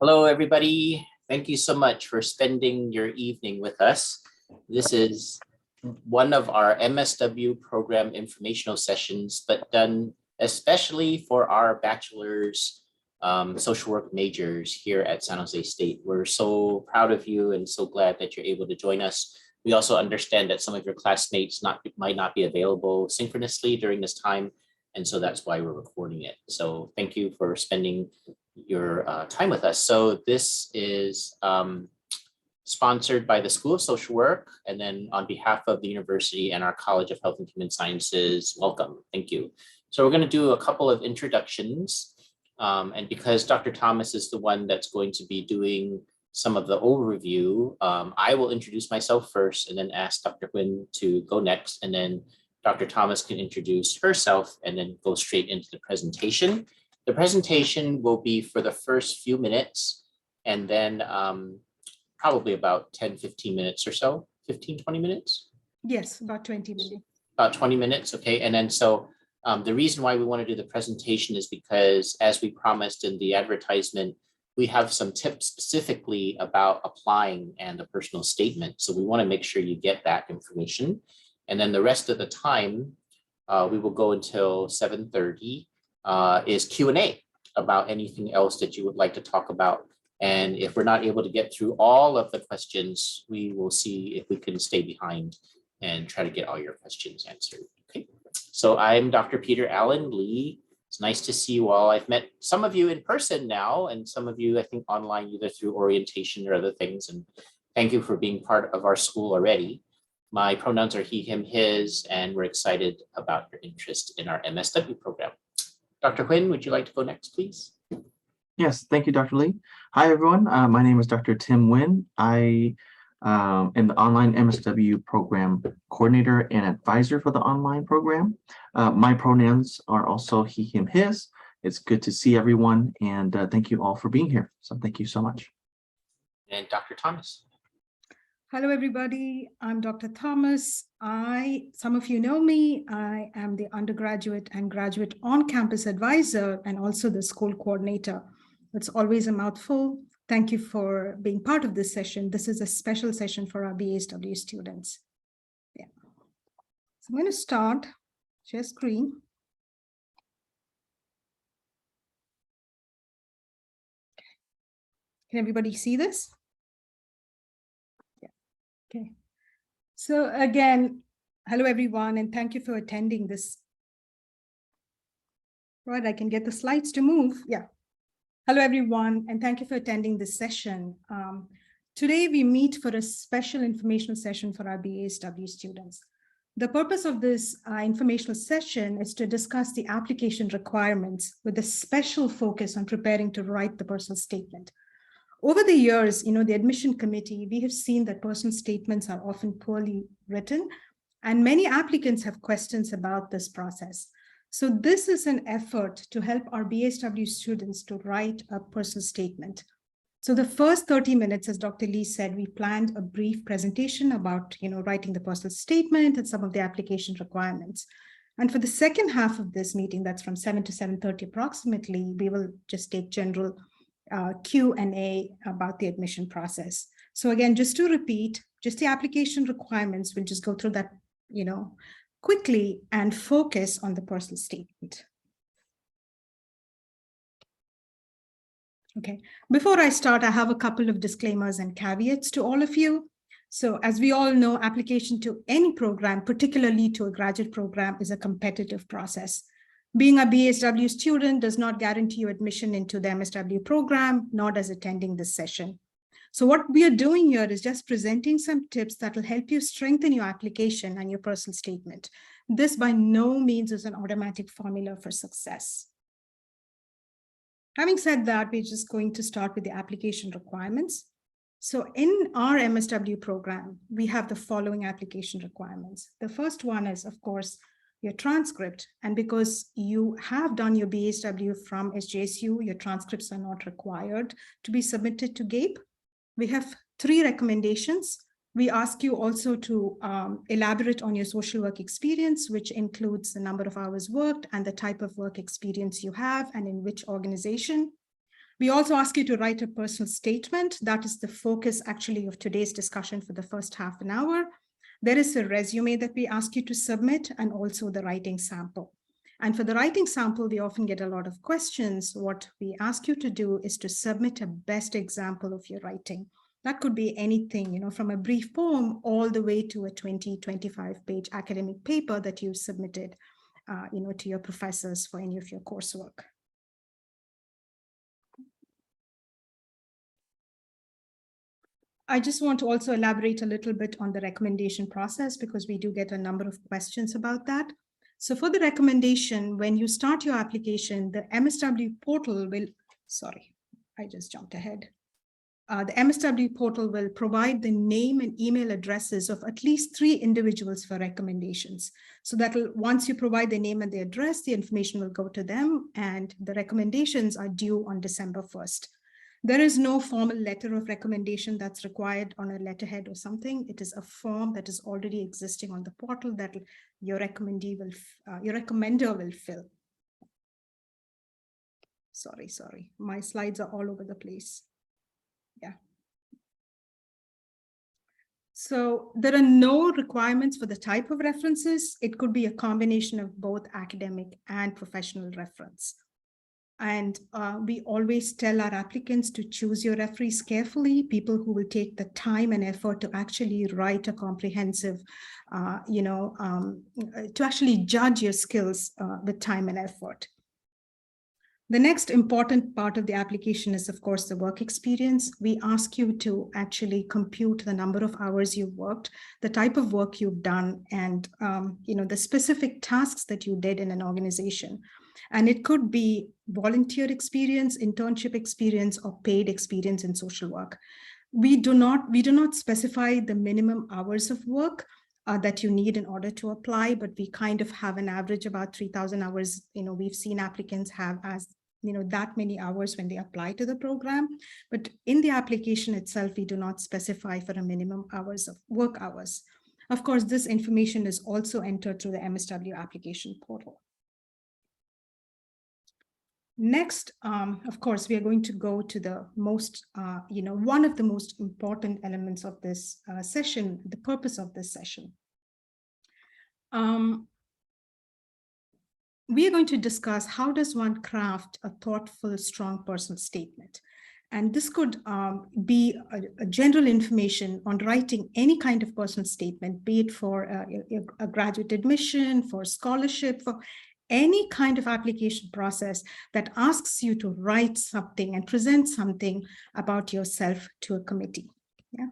Hello, everybody. Thank you so much for spending your evening with us. This is one of our MSW program informational sessions, but done especially for our bachelor's social work majors here at San Jose State. We're so proud of you and so glad that you're able to join us. We also understand that some of your classmates might not be available synchronously during this time, and so that's why we're recording it. So thank you for spending your time with us. So this is sponsored by the School of Social Work, and then on behalf of the university and our College of Health and Human Sciences, welcome. Thank you. So we're going to do a couple of introductions, and because Dr. Thomas is the one that's going to be doing some of the overview, I will introduce myself first and then ask Dr. Huynh to go next, and then Dr. Thomas can introduce herself and then go straight into the presentation. The presentation will be for the first few minutes, and then probably about 10, 15 minutes or so, 15, 20 minutes? Yes, about 20 minutes. About 20 minutes, okay. And then so the reason why we want to do the presentation is because, as we promised in the advertisement, we have some tips specifically about applying and the personal statement. So we want to make sure you get that information. And then the rest of the time, we will go until 7:30. Is Q&A about anything else that you would like to talk about. And if we're not able to get through all of the questions, we will see if we can stay behind and try to get all your questions answered. Okay, so I'm Dr. Peter Allen Lee. It's nice to see you all. I've met some of you in person now, and some of you, I think, online, either through orientation or other things. And thank you for being part of our school already. My pronouns are he, him, his, and we're excited about your interest in our MSW program. Dr. Huynh, would you like to go next, please? Yes, thank you, Dr. Lee. Hi, everyone. My name is Dr. Tim Huynh. I am the online MSW program coordinator and advisor for the online program. My pronouns are also he, him, his. It's good to see everyone, and thank you all for being here. So thank you so much. And Dr. Thomas. Hello, everybody. I'm Dr. Thomas. Some of you know me. I am the undergraduate and graduate on-campus advisor and also the school coordinator. It's always a mouthful. Thank you for being part of this session. This is a special session for our BSW students. Yeah. So I'm going to start, share screen. Can everybody see this? Okay, so again, hello everyone, and thank you for attending this. Right, I can get the slides to move. Yeah. Hello everyone, and thank you for attending this session. Today we meet for a special informational session for our BASW students. The purpose of this informational session is to discuss the application requirements with a special focus on preparing to write the personal statement. Over the years, the admission committee, we have seen that personal statements are often poorly written, and many applicants have questions about this process. So this is an effort to help our BSW students to write a personal statement. So the first 30 minutes, as Dr. Lee said, we planned a brief presentation about, writing the personal statement and some of the application requirements. And for the second half of this meeting, that's from 7 to 7:30 approximately, we will just take general Q&A about the admission process. So again, just to repeat, just the application requirements, we'll just go through that, quickly and focus on the personal statement. Okay, before I start, I have a couple of disclaimers and caveats to all of you. So as we all know, application to any program, particularly to a graduate program, is a competitive process. Being a BSW student does not guarantee you admission into the MSW program, nor does attending this session. So what we are doing here is just presenting some tips that will help you strengthen your application and your personal statement. This by no means is an automatic formula for success. Having said that, we're just going to start with the application requirements. So in our MSW program, we have the following application requirements. The first one is, of course, your transcript. And because you have done your BSW from SJSU, your transcripts are not required to be submitted to GAPE. We have 3 recommendations. We ask you also to elaborate on your social work experience, which includes the number of hours worked and the type of work experience you have and in which organization. We also ask you to write a personal statement. That is the focus actually of today's discussion for the first half an hour. There is a resume that we ask you to submit and also the writing sample. And for the writing sample, we often get a lot of questions. What we ask you to do is to submit a best example of your writing. That could be anything, from a brief poem all the way to a 20, 25-page academic paper that you submitted, to your professors for any of your coursework. I just want to also elaborate a little bit on the recommendation process because we do get a number of questions about that. So for the recommendation, when you start your application, the MSW portal will, sorry, I just jumped ahead. The MSW portal will provide the name and email addresses of at least 3 individuals for recommendations. So that once you provide the name and the address, the information will go to them and the recommendations are due on December 1st. There is no formal letter of recommendation that's required on a letterhead or something. It is a form that is already existing on the portal that your recommender will fill. Sorry, my slides are all over the place. Yeah. So there are no requirements for the type of references. It could be a combination of both academic and professional reference. And we always tell our applicants to choose your referees carefully, people who will take the time and effort to actually write a comprehensive, to actually judge your skills with time and effort. The next important part of the application is, of course, the work experience. We ask you to actually compute the number of hours you've worked, the type of work you've done, and the specific tasks that you did in an organization. And it could be volunteer experience, internship experience, or paid experience in social work. We do not specify the minimum hours of work that you need in order to apply, but we kind of have an average about 3,000 hours. We've seen applicants have as that many hours when they apply to the program, but in the application itself, we do not specify for a minimum hours of work hours. Of course, this information is also entered through the MSW application portal. Next, of course, we are going to go to the most, one of the most important elements of this session, the purpose of this session. We are going to discuss how does one craft a thoughtful, strong personal statement. And this could be a general information on writing any kind of personal statement, be it for a graduate admission, for scholarship, for any kind of application process that asks you to write something and present something about yourself to a committee. Yeah.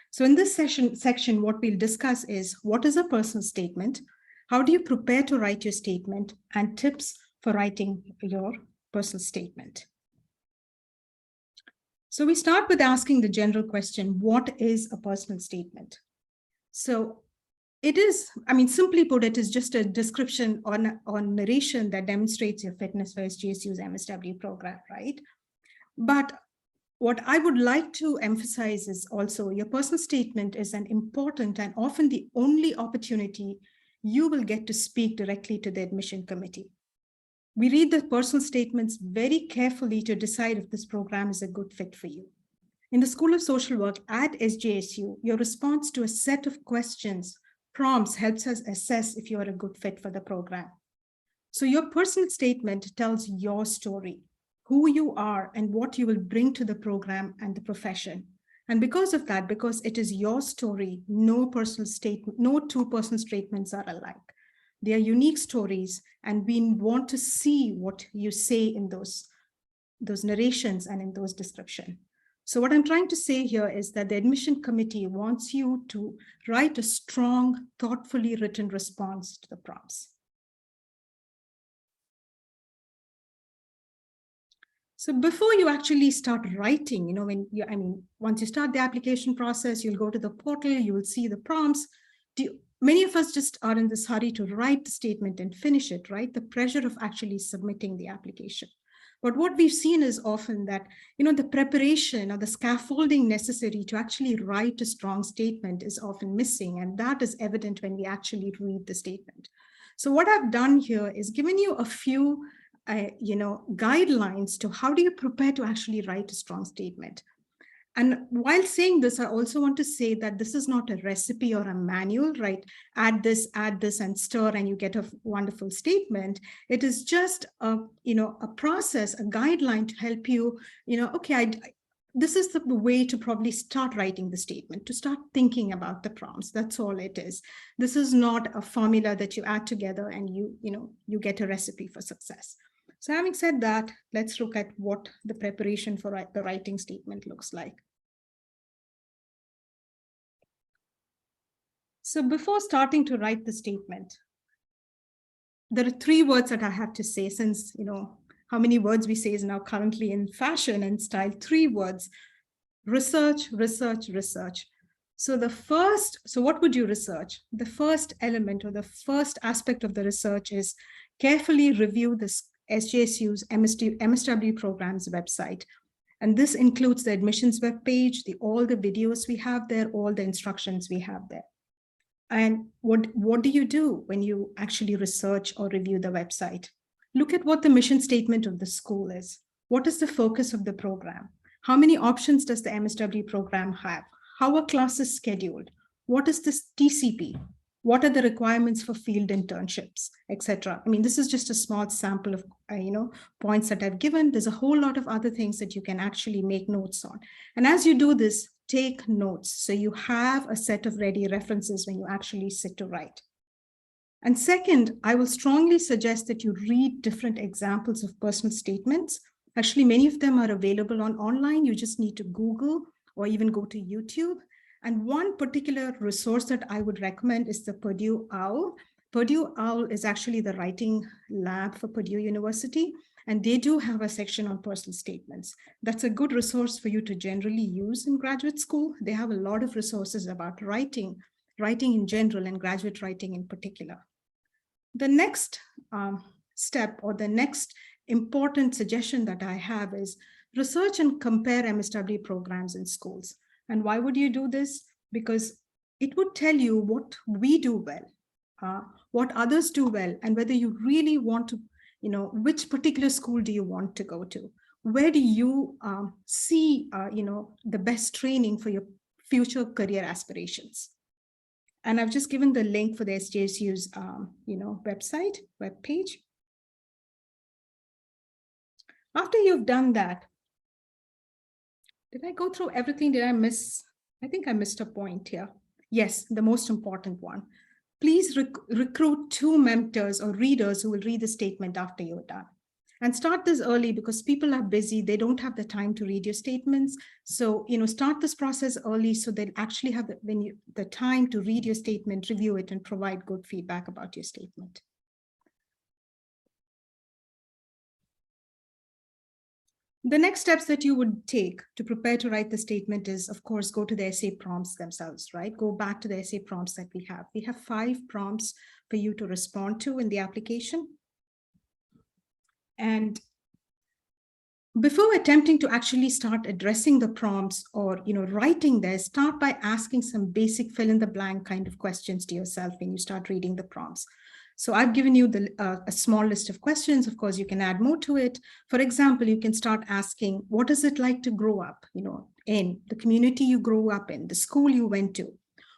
So in this section, what we'll discuss is what is a personal statement, how do you prepare to write your statement, and tips for writing your personal statement. So we start with asking the general question, what is a personal statement? So it is, simply put, it is just a description on narration that demonstrates your fitness for SGSU's MSW program, right? But what I would like to emphasize is also your personal statement is an important and often the only opportunity you will get to speak directly to the admission committee. We read the personal statements very carefully to decide if this program is a good fit for you. In the School of Social Work at SJSU, your response to a set of questions, prompts, helps us assess if you are a good fit for the program. So your personal statement tells your story, who you are and what you will bring to the program and the profession. And because of that, because it is your story, no two personal statements are alike. They are unique stories, and we want to see what you say in those narrations and in those descriptions. So what I'm trying to say here is that the admission committee wants you to write a strong, thoughtfully written response to the prompts. So before you actually start writing, once you start the application process, you'll go to the portal, you will see the prompts. Many of us just are in this hurry to write the statement and finish it, right? The pressure of actually submitting the application. But what we've seen is often that, the preparation or the scaffolding necessary to actually write a strong statement is often missing. And that is evident when we actually read the statement. So what I've done here is given you a few guidelines to how do you prepare to actually write a strong statement. And while saying this, I also want to say that this is not a recipe or a manual, right? Add this, and stir, and you get a wonderful statement. It is just a process, a guideline to help you, okay, this is the way to probably start writing the statement, to start thinking about the prompts. That's all it is. This is not a formula that you add together and you get a recipe for success. So having said that, let's look at what the preparation for the writing statement looks like. So before starting to write the statement, there are 3 words that I have to say, since, how many words we say is now currently in fashion and style. 3 words: research, research, research. So what would you research? The first element or the first aspect of the research is carefully review this SJSU's MSW program's website. And this includes the admissions webpage, all the videos we have there, all the instructions we have there. And what do you do when you actually research or review the website? Look at what the mission statement of the school is. What is the focus of the program? How many options does the MSW program have? How are classes scheduled? What is this TCP? What are the requirements for field internships, etc.? I mean, this is just a small sample of points that I've given. There's a whole lot of other things that you can actually make notes on. And as you do this, take notes so you have a set of ready references when you actually sit to write. And second, I will strongly suggest that you read different examples of personal statements. Actually, many of them are available online. You just need to Google or even go to YouTube. And one particular resource that I would recommend is the Purdue OWL. Purdue OWL is actually the writing lab for Purdue University, and they do have a section on personal statements. That's a good resource for you to generally use in graduate school. They have a lot of resources about writing in general and graduate writing in particular. The next step, or the next important suggestion that I have, is research and compare MSW programs in schools. And why would you do this? Because it would tell you what we do well, what others do well, and whether you really want to, which particular school do you want to go to? Where do you see, the best training for your future career aspirations? And I've just given the link for the SJSU's, webpage. After you've done that, did I go through everything? Did I miss? I think I missed a point here. Yes, the most important one. Please recruit 2 mentors or readers who will read the statement after you're done. And start this early, because people are busy. They don't have the time to read your statements. So, start this process early so they'll actually have the time to read your statement, review it, and provide good feedback about your statement. The next steps that you would take to prepare to write the statement is, of course, go to the essay prompts themselves, right? Go back to the essay prompts that we have. We have 5 prompts for you to respond to in the application. And before attempting to actually start addressing the prompts or writing there, start by asking some basic fill in the blank kind of questions to yourself when you start reading the prompts. So I've given you a small list of questions. Of course, you can add more to it. For example, you can start asking, what is it like to grow up, in the community you grew up in, the school you went to?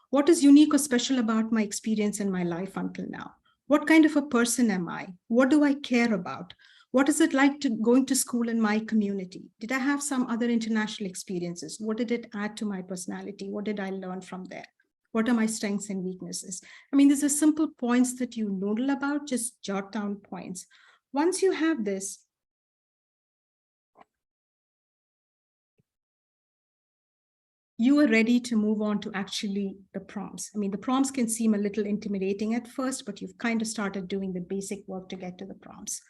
What is unique or special about my experience in my life until now? What kind of a person am I? What do I care about? What is it like to going to school in my community? Did I have some other international experiences? What did it add to my personality? What did I learn from there? What are my strengths and weaknesses? I mean, these are simple points that you noodle about, just jot down points. Once you have this, you are ready to move on to actually the prompts. I mean, the prompts can seem a little intimidating at first, but you've kind of started doing the basic work to get to the prompts.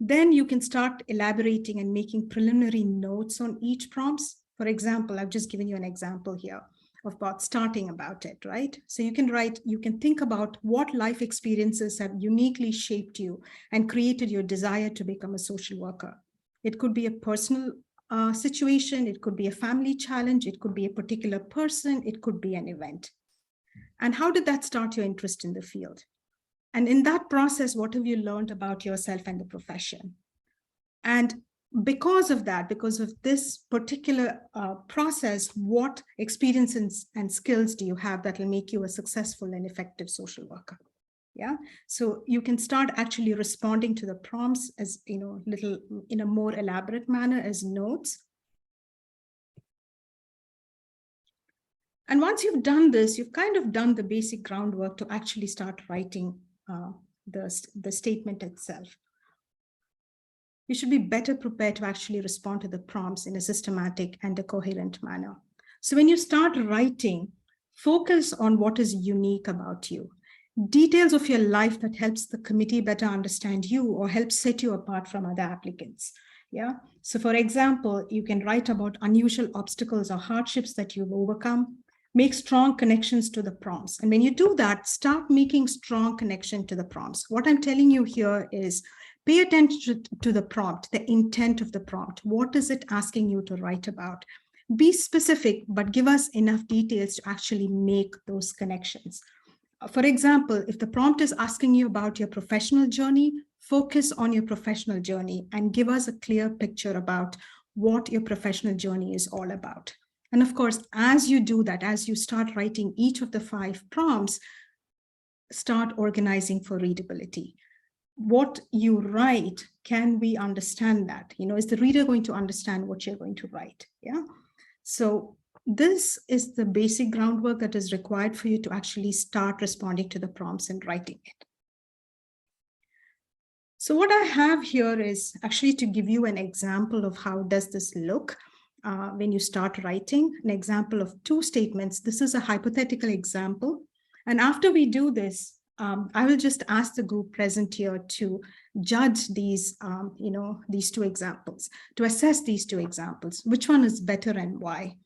Then you can start elaborating and making preliminary notes on each prompts. For example, I've just given you an example here about starting about it, right? So you can think about what life experiences have uniquely shaped you and created your desire to become a social worker. It could be a personal situation, it could be a family challenge, it could be a particular person, it could be an event. And how did that start your interest in the field? And in that process, what have you learned about yourself and the profession? And because of that, because of this particular process, what experiences and skills do you have that will make you a successful and effective social worker? Yeah, so you can start actually responding to the prompts as, little in a more elaborate manner as notes. And once you've done this, you've kind of done the basic groundwork to actually start writing the statement itself. You should be better prepared to actually respond to the prompts in a systematic and a coherent manner. So when you start writing, focus on what is unique about you. Details of your life that helps the committee better understand you or helps set you apart from other applicants. Yeah. So for example, you can write about unusual obstacles or hardships that you've overcome. Make strong connections to the prompts. And when you do that, start making strong connection to the prompts. What I'm telling you here is pay attention to the prompt, the intent of the prompt. What is it asking you to write about? Be specific, but give us enough details to actually make those connections. For example, if the prompt is asking you about your professional journey, focus on your professional journey and give us a clear picture about what your professional journey is all about. And of course, as you do that, as you start writing each of the 5 prompts, start organizing for readability. What you write, can we understand that? Is the reader going to understand what you're going to write? Yeah. So this is the basic groundwork that is required for you to actually start responding to the prompts and writing it. So what I have here is actually to give you an example of how does this look when you start writing, an example of 2 statements. This is a hypothetical example. And after we do this, I will just ask the group present here to judge these, these 2 examples, to assess these 2 examples, which one is better and why.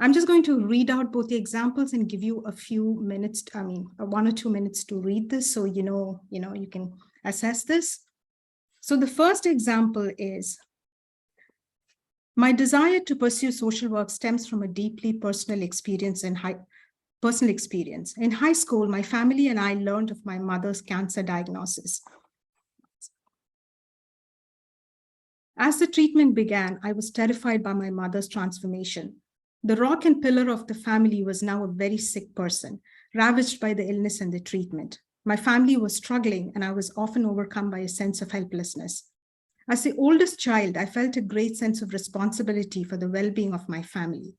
I'm just going to read out both the examples and give you a few minutes, 1 or 2 minutes to read this so you can assess this. So the first example is, my desire to pursue social work stems from a deeply personal experience. In high school, my family and I learned of my mother's cancer diagnosis. As the treatment began, I was terrified by my mother's transformation. The rock and pillar of the family was now a very sick person, ravaged by the illness and the treatment. My family was struggling, and I was often overcome by a sense of helplessness. As the oldest child, I felt a great sense of responsibility for the well-being of my family.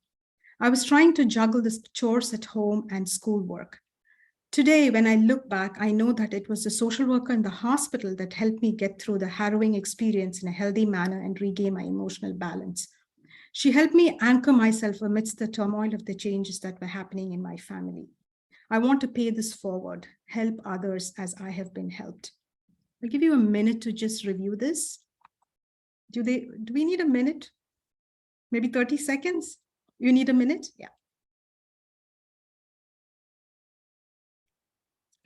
I was trying to juggle the chores at home and schoolwork. Today, when I look back, I know that it was the social worker in the hospital that helped me get through the harrowing experience in a healthy manner and regain my emotional balance. She helped me anchor myself amidst the turmoil of the changes that were happening in my family. I want to pay this forward, help others as I have been helped. I'll give you a minute to just review this. Do we need a minute? Maybe 30 seconds? You need a minute? Yeah.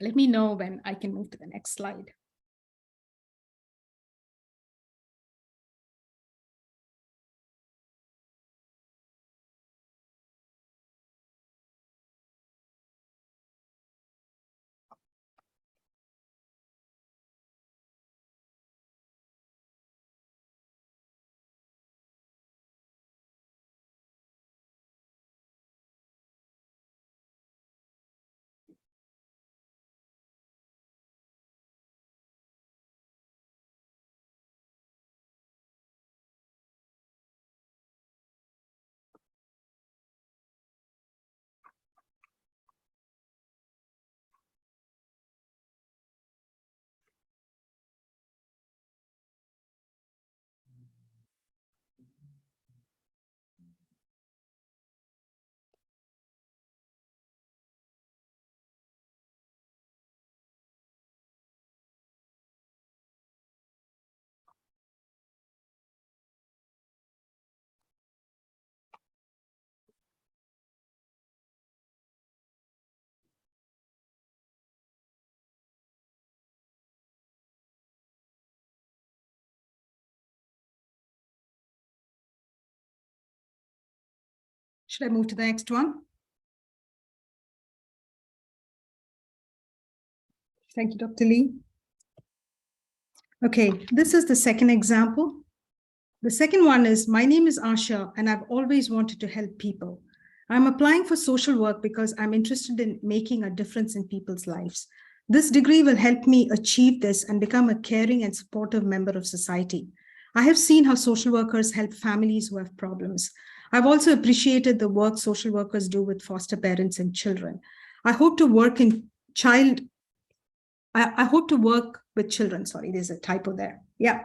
Let me know when I can move to the next slide. Should I move to the next one? Thank you, Dr. Lee. Okay, this is the second example. The second one is, my name is Asha, and I've always wanted to help people. I'm applying for social work because I'm interested in making a difference in people's lives. This degree will help me achieve this and become a caring and supportive member of society. I have seen how social workers help families who have problems. I've also appreciated the work social workers do with foster parents and children. I hope to work in child. I hope to work with children. Sorry, there's a typo there. Yeah.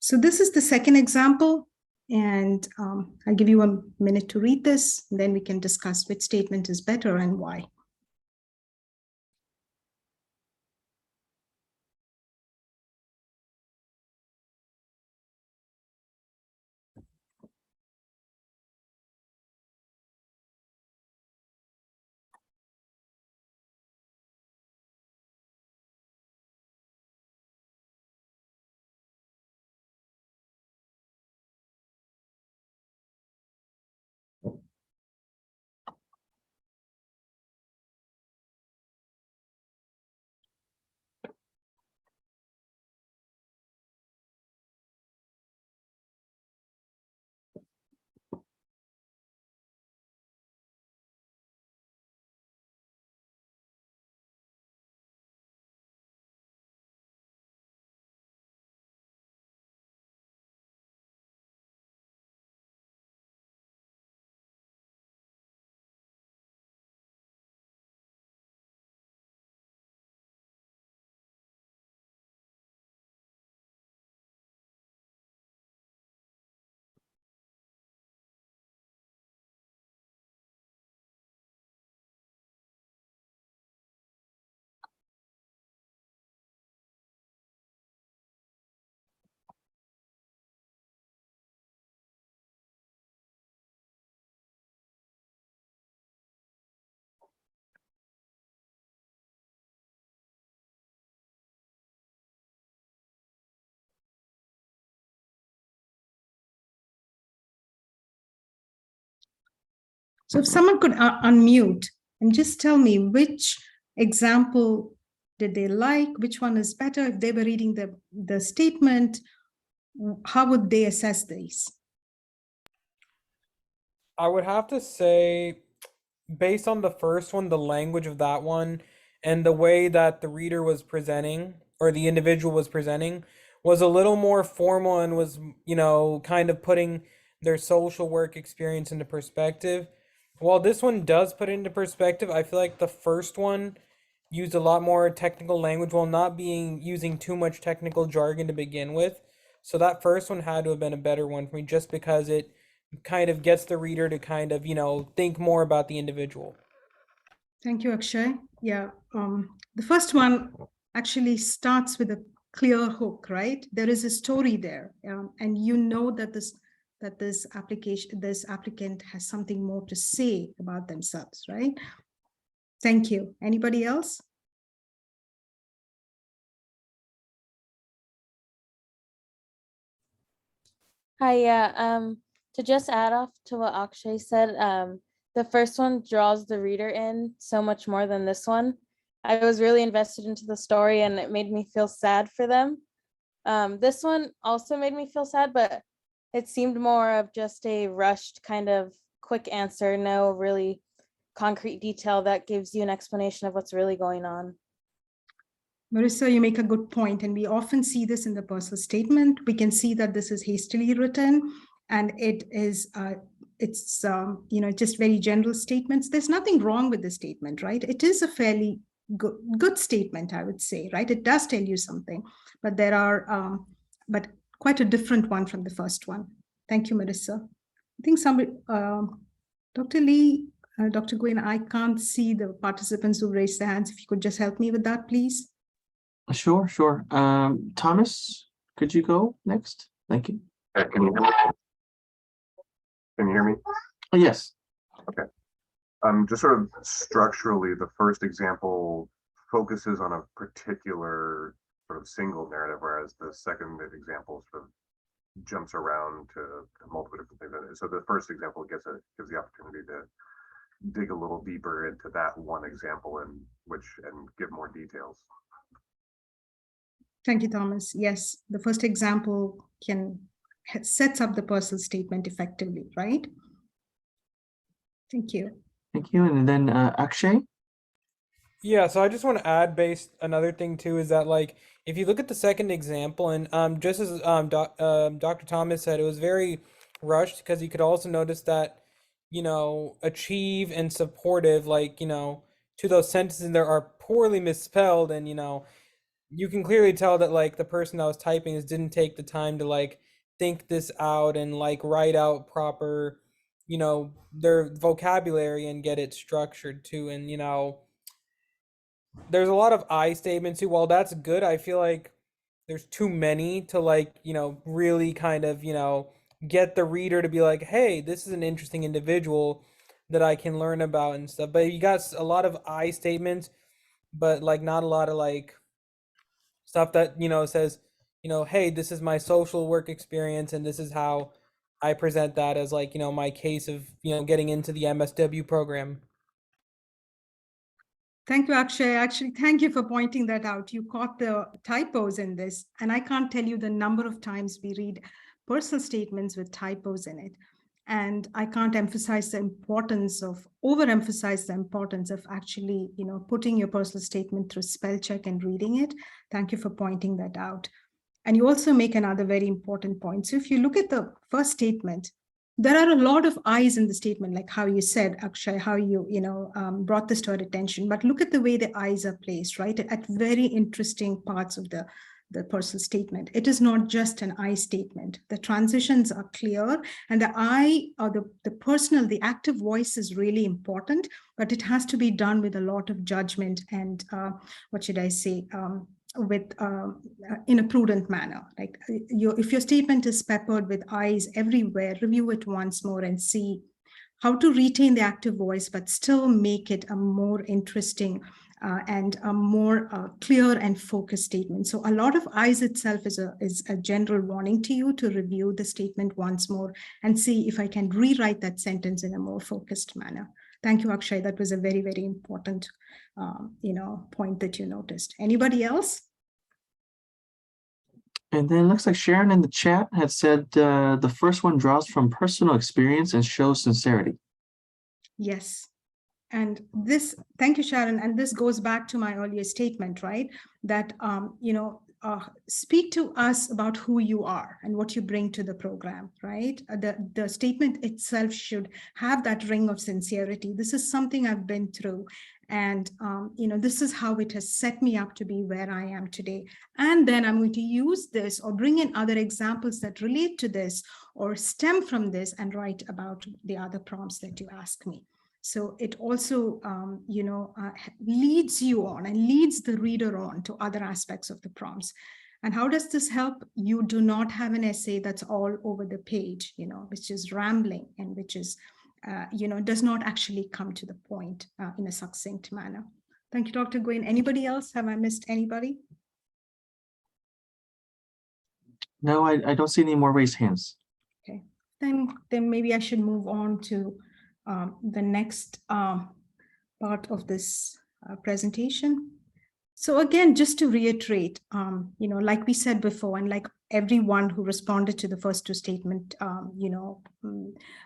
So this is the second example, and I'll give you a minute to read this, and then we can discuss which statement is better and why. So if someone could unmute and just tell me which example did they like, which one is better, if they were reading the statement, how would they assess these? I would have to say, based on the first one, the language of that one, and the way that the reader was presenting, or the individual was presenting, was a little more formal and was, kind of putting their social work experience into perspective. While this one does put it into perspective, I feel like the first one used a lot more technical language while not being using too much technical jargon to begin with. So that first one had to have been a better one for me, just because it kind of gets the reader to kind of, think more about the individual. Thank you, Akshay. Yeah, the first one actually starts with a clear hook, right? There is a story there, and you know that this applicant has something more to say about themselves, right? Thank you. Anybody else? Hi, yeah. To just add off to what Akshay said, the first one draws the reader in so much more than this one. I was really invested into the story and it made me feel sad for them. This one also made me feel sad, but it seemed more of just a rushed kind of quick answer, no really concrete detail that gives you an explanation of what's really going on. Marissa, you make a good point, and we often see this in the personal statement. We can see that this is hastily written, and it's just very general statements. There's nothing wrong with the statement, right? It is a fairly good statement, I would say, right? It does tell you something, but but quite a different one from the first one. Thank you, Marissa. I think somebody, Dr. Lee, Dr. Gwynn, I can't see the participants who raised their hands. If you could just help me with that, please. Sure, sure. Thomas, could you go next? Thank you. Can you hear me? Can you hear me? Oh, yes. Okay. Just sort of structurally, the first example focuses on a particular sort of single narrative, whereas the second example sort of jumps around to multiple different things. So the first example gives the opportunity to dig a little deeper into that one example and give more details. Thank you, Thomas. Yes, the first example sets up the personal statement effectively, right? Thank you. Thank you. And then Akshay. Yeah, so I just want to add another thing too is that like if you look at the second example and just as Dr. Thomas said, it was very rushed because you could also notice that achieve and supportive, like to those sentences there are poorly misspelled, and you can clearly tell that like the person that was typing this didn't take the time to like think this out and like write out proper their vocabulary and get it structured too. And there's a lot of I statements too. While that's good, I feel like there's too many to like, really kind of, get the reader to be like, hey, this is an interesting individual that I can learn about and stuff. But you got a lot of I statements, but like not a lot of like stuff that, says, hey, this is my social work experience and this is how I present that as like, my case of, getting into the MSW program. Thank you, Akshay. Actually, thank you for pointing that out. You caught the typos in this, and I can't tell you the number of times we read personal statements with typos in it. And I can't overemphasize the importance of actually, putting your personal statement through spell check and reading it. Thank you for pointing that out. And you also make another very important point. So if you look at the first statement, there are a lot of I's in the statement, like how you said, Akshay, how you brought this to our attention. But look at the way the I's are placed, right? At very interesting parts of the personal statement. It is not just an I statement. The transitions are clear, and the I or the active voice is really important, but it has to be done with a lot of judgment and in a prudent manner. Like if your statement is peppered with I's everywhere, review it once more and see how to retain the active voice, but still make it a more interesting and a more clear and focused statement. So a lot of I's itself is a general warning to you to review the statement once more and see if I can rewrite that sentence in a more focused manner. Thank you, Akshay. That was a very, very important point that you noticed. Anybody else? And then it looks like Sharon in the chat had said the first one draws from personal experience and shows sincerity. Yes. And this, thank you, Sharon. And this goes back to my earlier statement, right? That, speak to us about who you are and what you bring to the program, right? The statement itself should have that ring of sincerity. This is something I've been through. And, this is how it has set me up to be where I am today. And then I'm going to use this or bring in other examples that relate to this or stem from this and write about the other prompts that you ask me. So it also, leads you on and leads the reader on to other aspects of the prompts. And how does this help? You do not have an essay that's all over the page, which is rambling and which is, does not actually come to the point in a succinct manner. Thank you, Dr. Gwynn. Anybody else? Have I missed anybody? No, I don't see any more raised hands. Okay, then maybe I should move on to the next part of this presentation. So again, just to reiterate, like we said before, and like everyone who responded to the first two statement,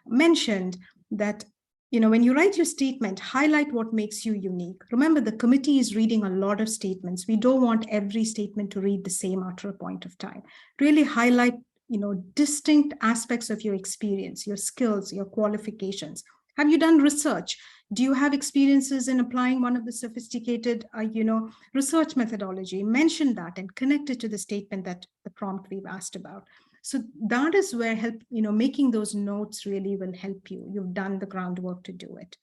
mentioned that, when you write your statement, highlight what makes you unique. Remember, the committee is reading a lot of statements. We don't want every statement to read the same after a point of time. Really highlight, distinct aspects of your experience, your skills, your qualifications. Have you done research? Do you have experiences in applying one of the sophisticated, research methodology? Mention that and connect it to the statement that the prompt we've asked about. So that is where making those notes really will help you. You've done the groundwork to do it.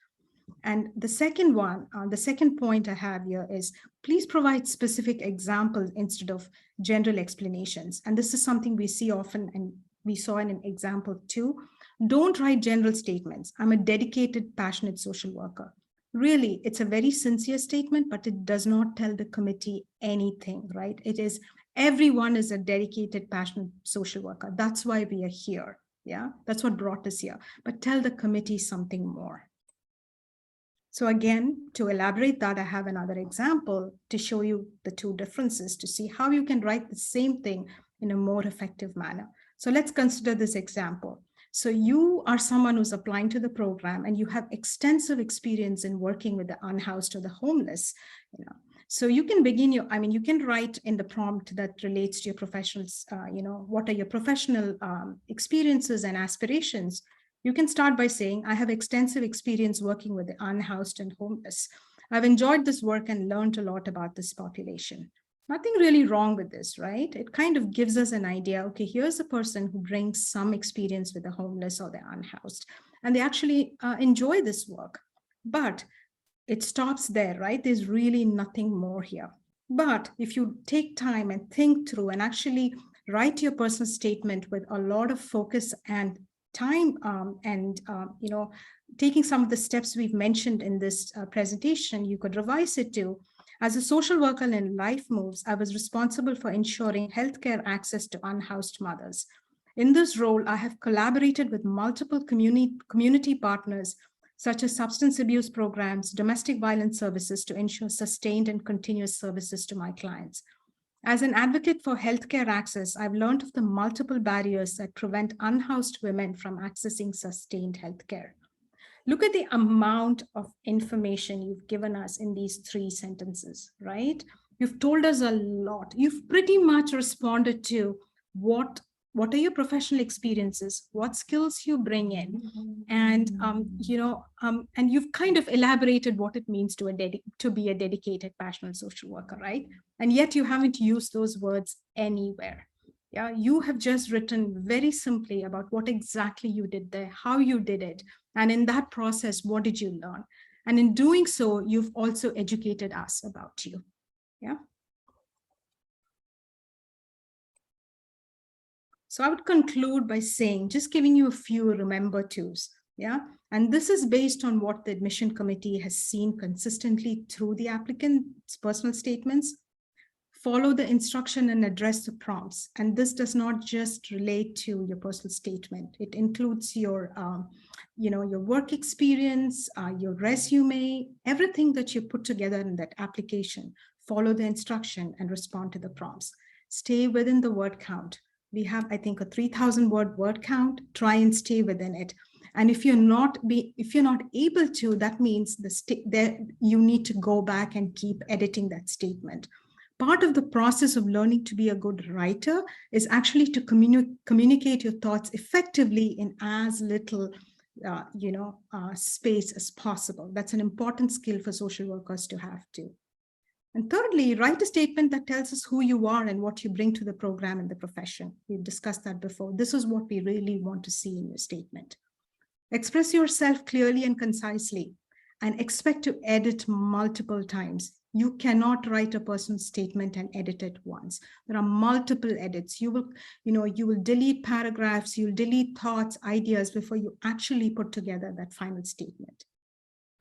And the second one, the second point I have here is please provide specific examples instead of general explanations. And this is something we see often, and we saw in an example too. Don't write general statements. I'm a dedicated, passionate social worker. Really, it's a very sincere statement, but it does not tell the committee anything, right? It is everyone is a dedicated, passionate social worker. That's why we are here. Yeah, that's what brought us here. But tell the committee something more. So again, to elaborate that, I have another example to show you the two differences to see how you can write the same thing in a more effective manner. So let's consider this example. So you are someone who's applying to the program and you have extensive experience in working with the unhoused or the homeless. So you can begin you can write in the prompt that relates to your professional, what are your professional experiences and aspirations. You can start by saying, I have extensive experience working with the unhoused and homeless. I've enjoyed this work and learned a lot about this population. Nothing really wrong with this, right? It kind of gives us an idea, okay, here's a person who brings some experience with the homeless or the unhoused, and they actually enjoy this work. But it stops there, right? There's really nothing more here. But if you take time and think through and actually write your personal statement with a lot of focus and time taking some of the steps we've mentioned in this presentation, you could revise it to, as a social worker in Life Moves, I was responsible for ensuring healthcare access to unhoused mothers. In this role, I have collaborated with multiple community partners, such as substance abuse programs, domestic violence services, to ensure sustained and continuous services to my clients. As an advocate for healthcare access, I've learned of the multiple barriers that prevent unhoused women from accessing sustained healthcare. Look at the amount of information you've given us in these 3 sentences, right? You've told us a lot. You've pretty much responded to what are your professional experiences, what skills you bring in, and and you've kind of elaborated what it means to be a dedicated, passionate social worker, right? And yet you haven't used those words anywhere. Yeah, you have just written very simply about what exactly you did there, how you did it, and in that process, what did you learn? And in doing so, you've also educated us about you. Yeah. So I would conclude by saying, just giving you a few remember tos. Yeah. And this is based on what the admission committee has seen consistently through the applicant's personal statements. Follow the instruction and address the prompts. And this does not just relate to your personal statement. It includes your, your work experience, your resume, everything that you put together in that application. Follow the instruction and respond to the prompts. Stay within the word count. We have, I think, a 3,000 word count. Try and stay within it. And if you're not able to, that means you need to go back and keep editing that statement. Part of the process of learning to be a good writer is actually to communicate your thoughts effectively in as little space as possible. That's an important skill for social workers to have too. And thirdly, write a statement that tells us who you are and what you bring to the program and the profession. We've discussed that before. This is what we really want to see in your statement. Express yourself clearly and concisely, and expect to edit multiple times. You cannot write a personal statement and edit it once. There are multiple edits. You will delete paragraphs, you'll delete thoughts, ideas before you actually put together that final statement.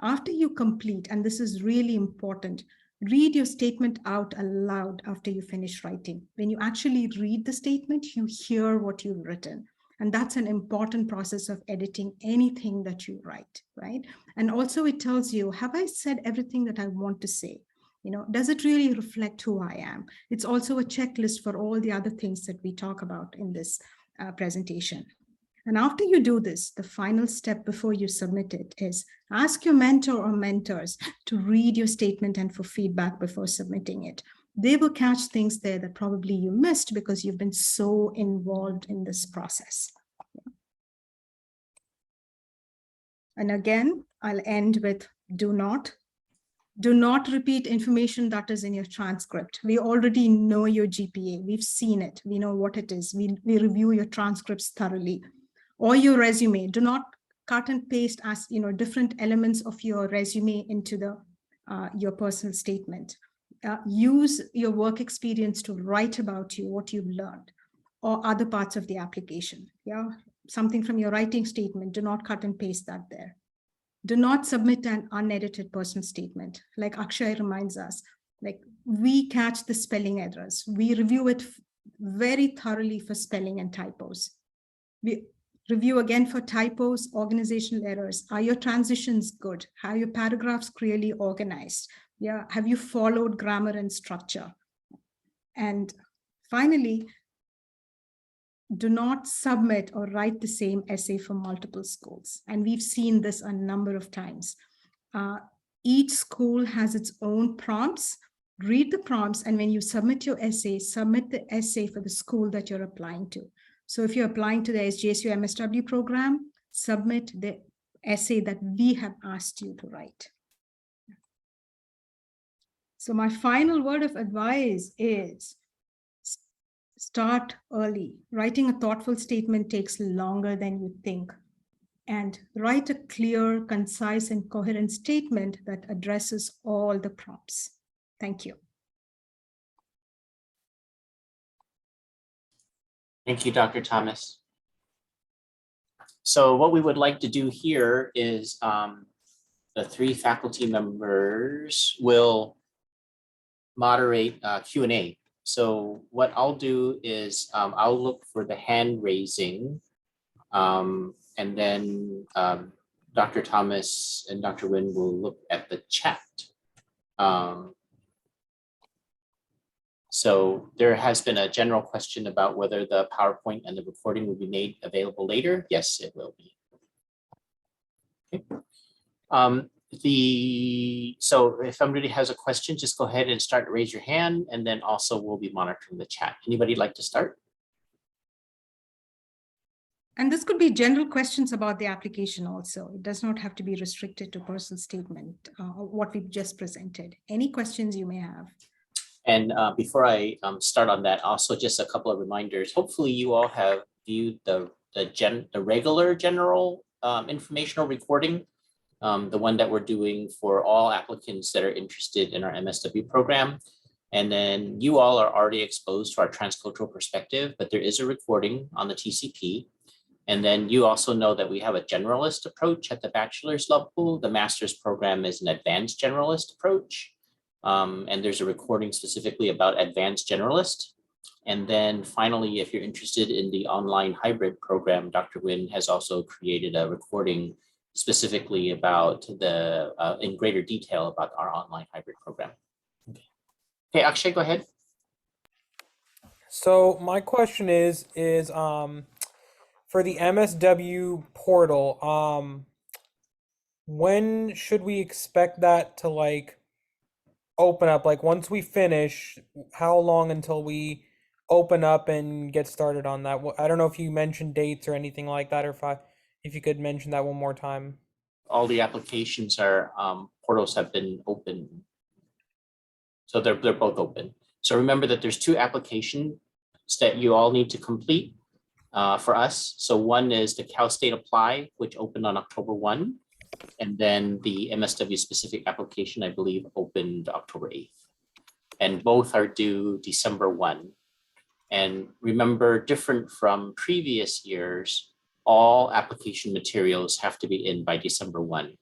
After you complete, and this is really important, read your statement out aloud after you finish writing. When you actually read the statement, you hear what you've written. And that's an important process of editing anything that you write, right? And also it tells you, have I said everything that I want to say? Does it really reflect who I am? It's also a checklist for all the other things that we talk about in this presentation. And after you do this, the final step before you submit it is ask your mentor or mentors to read your statement and for feedback before submitting it. They will catch things there that probably you missed because you've been so involved in this process. And again, I'll end with do not repeat information that is in your transcript. We already know your GPA. We've seen it. We know what it is. We review your transcripts thoroughly. Or your resume. Do not cut and paste as different elements of your resume into your personal statement. Use your work experience to write about you, what you've learned, or other parts of the application. Yeah, something from your writing statement. Do not cut and paste that there. Do not submit an unedited personal statement. Like Akshay reminds us, like we catch the spelling errors. We review it very thoroughly for spelling and typos. Review again for typos, organizational errors. Are your transitions good? Are your paragraphs clearly organized? Yeah. Have you followed grammar and structure? And finally, do not submit or write the same essay for multiple schools. And we've seen this a number of times. Each school has its own prompts. Read the prompts, and when you submit your essay, submit the essay for the school that you're applying to. So if you're applying to the SJSU MSW program, submit the essay that we have asked you to write. So my final word of advice is start early. Writing a thoughtful statement takes longer than you think. And write a clear, concise, and coherent statement that addresses all the prompts. Thank you. Thank you, Dr. Thomas. So what we would like to do here is the 3 faculty members will moderate Q&A. So what I'll do is I'll look for the hand raising, and then Dr. Thomas and Dr. Nguyen will look at the chat. So there has been a general question about whether the PowerPoint and the recording will be made available later. Yes, it will be. Okay. So if somebody has a question, just go ahead and start to raise your hand, and then also we'll be monitoring the chat. Anybody like to start? And this could be general questions about the application also. It does not have to be restricted to personal statement, what we've just presented. Any questions you may have? And before I start on that, also just a couple of reminders. Hopefully you all have viewed the regular general informational recording, the one that we're doing for all applicants that are interested in our MSW program. And then you all are already exposed to our transcultural perspective, but there is a recording on the TCP. And then you also know that we have a generalist approach at the bachelor's level. The master's program is an advanced generalist approach. And there's a recording specifically about advanced generalist. And then finally, if you're interested in the online hybrid program, Dr. Nguyen has also created a recording specifically about in greater detail about our online hybrid program. Okay, Akshay, go ahead. So my question is for the MSW portal, when should we expect that to like open up? Like once we finish, how long until we open up and get started on that? I don't know if you mentioned dates or anything like that, or if you could mention that one more time. All the applications are portals have been open. So they're both open. So remember that there's 2 applications that you all need to complete for us. So one is the Cal State Apply, which opened on October 1. And then the MSW specific application, I believe, opened October 8th. And both are due December 1. And remember, different from previous years, all application materials have to be in by December 1.